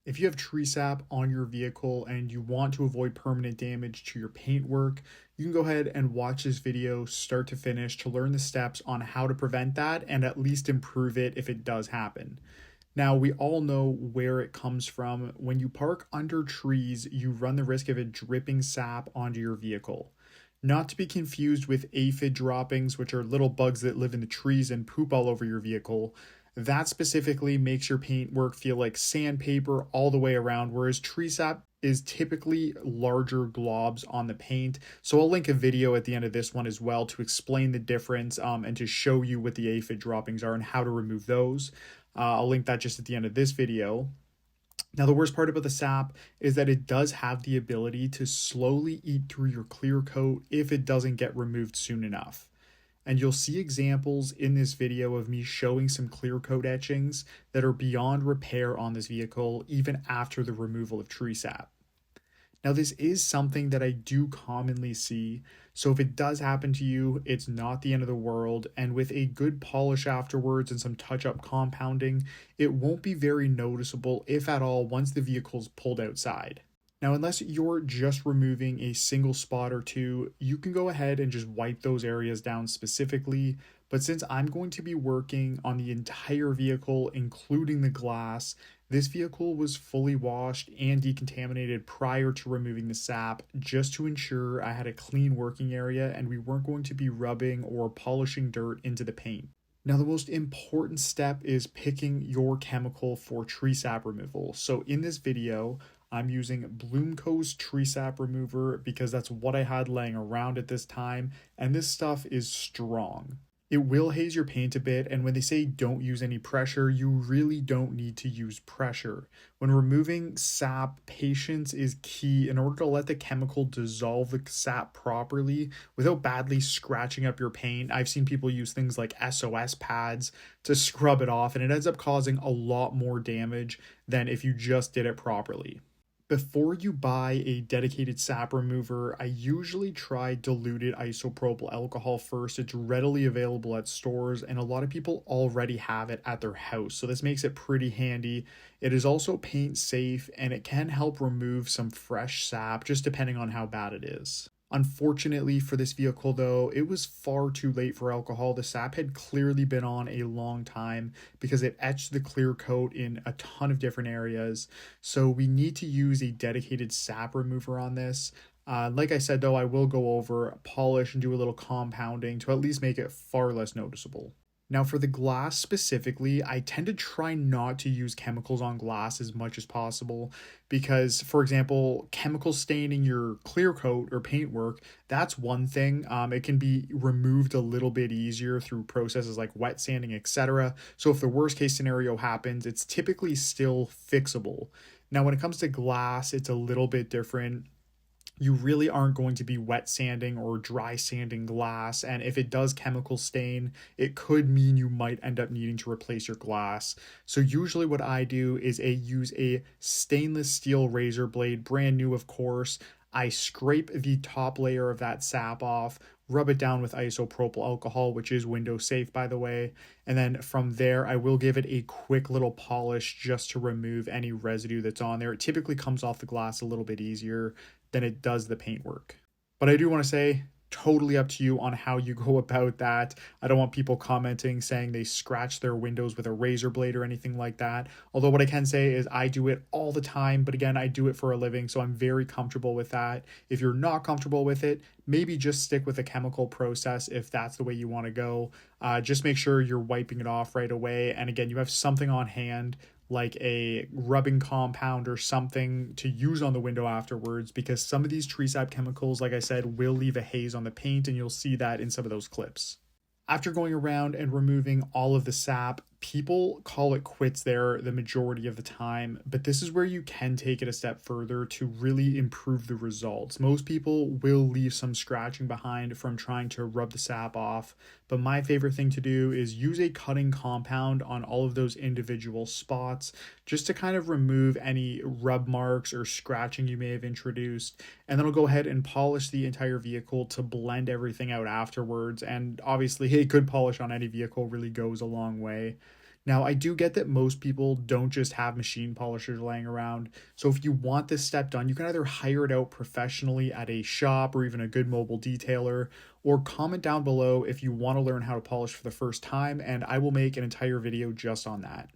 If you have tree sap on your vehicle and you want to avoid permanent damage to your paintwork, you can go ahead and watch this video start to finish to learn the steps on how to prevent that and at least improve it if it does happen. Now, we all know where it comes from. When you park under trees, you run the risk of it dripping sap onto your vehicle. Not to be confused with aphid droppings, which are little bugs that live in the trees and poop all over your vehicle. That specifically makes your paintwork feel like sandpaper all the way around, whereas tree sap is typically larger globs on the paint. So I'll link a video at the end of this one as well to explain the difference and to show you what the aphid droppings are and how to remove those. I'll link that just at the end of this video. Now, the worst part about the sap is that it does have the ability to slowly eat through your clear coat if it doesn't get removed soon enough. And you'll see examples in this video of me showing some clear coat etchings that are beyond repair on this vehicle even after the removal of tree sap. Now, this is something that I do commonly see, so if it does happen to you, it's not the end of the world, and with a good polish afterwards and some touch-up compounding, it won't be very noticeable, if at all, once the vehicle's pulled outside. Now, unless you're just removing a single spot or two, you can go ahead and just wipe those areas down specifically. But since I'm going to be working on the entire vehicle, including the glass, this vehicle was fully washed and decontaminated prior to removing the sap, just to ensure I had a clean working area and we weren't going to be rubbing or polishing dirt into the paint. Now, the most important step is picking your chemical for tree sap removal. So in this video, I'm using Bloomco's tree sap remover because that's what I had laying around at this time, and this stuff is strong. It will haze your paint a bit, and when they say don't use any pressure, you really don't need to use pressure. When removing sap, patience is key in order to let the chemical dissolve the sap properly without badly scratching up your paint. I've seen people use things like SOS pads to scrub it off, and it ends up causing a lot more damage than if you just did it properly. Before you buy a dedicated sap remover, I usually try diluted isopropyl alcohol first. It's readily available at stores, and a lot of people already have it at their house, so this makes it pretty handy. It is also paint safe, and it can help remove some fresh sap, just depending on how bad it is. Unfortunately for this vehicle though, it was far too late for alcohol. The sap had clearly been on a long time because it etched the clear coat in a ton of different areas. So we need to use a dedicated sap remover on this. Like I said though, I will go over, polish, and do a little compounding to at least make it far less noticeable. Now, for the glass specifically, I tend to try not to use chemicals on glass as much as possible because, for example, chemical staining your clear coat or paintwork, that's one thing. It can be removed a little bit easier through processes like wet sanding, etc. So if the worst case scenario happens, it's typically still fixable. Now, when it comes to glass, it's a little bit different. You really aren't going to be wet sanding or dry sanding glass, and if it does chemical stain, it could mean you might end up needing to replace your glass. So usually what I do is use a stainless steel razor blade, brand new of course. I scrape the top layer of that sap off, rub it down with isopropyl alcohol, which is window safe by the way, and then from there I will give it a quick little polish just to remove any residue that's on there. It typically comes off the glass a little bit easier than it does the paintwork. But I do want to say, totally up to you on how you go about that. I don't want people commenting saying they scratch their windows with a razor blade or anything like that. Although what I can say is I do it all the time, but again, I do it for a living, so I'm very comfortable with that. If you're not comfortable with it, maybe just stick with a chemical process if that's the way you want to go. Just make sure you're wiping it off right away. And again, you have something on hand like a rubbing compound or something to use on the window afterwards, because some of these tree sap chemicals, like I said, will leave a haze on the paint, and you'll see that in some of those clips. After going around and removing all of the sap, people call it quits there the majority of the time, but this is where you can take it a step further to really improve the results. Most people will leave some scratching behind from trying to rub the sap off, but my favorite thing to do is use a cutting compound on all of those individual spots just to kind of remove any rub marks or scratching you may have introduced, and then I'll go ahead and polish the entire vehicle to blend everything out afterwards. And obviously a good polish on any vehicle really goes a long way. Now, I do get that most people don't just have machine polishers laying around. So, if you want this step done, you can either hire it out professionally at a shop or even a good mobile detailer, or comment down below if you want to learn how to polish for the first time, and I will make an entire video just on that.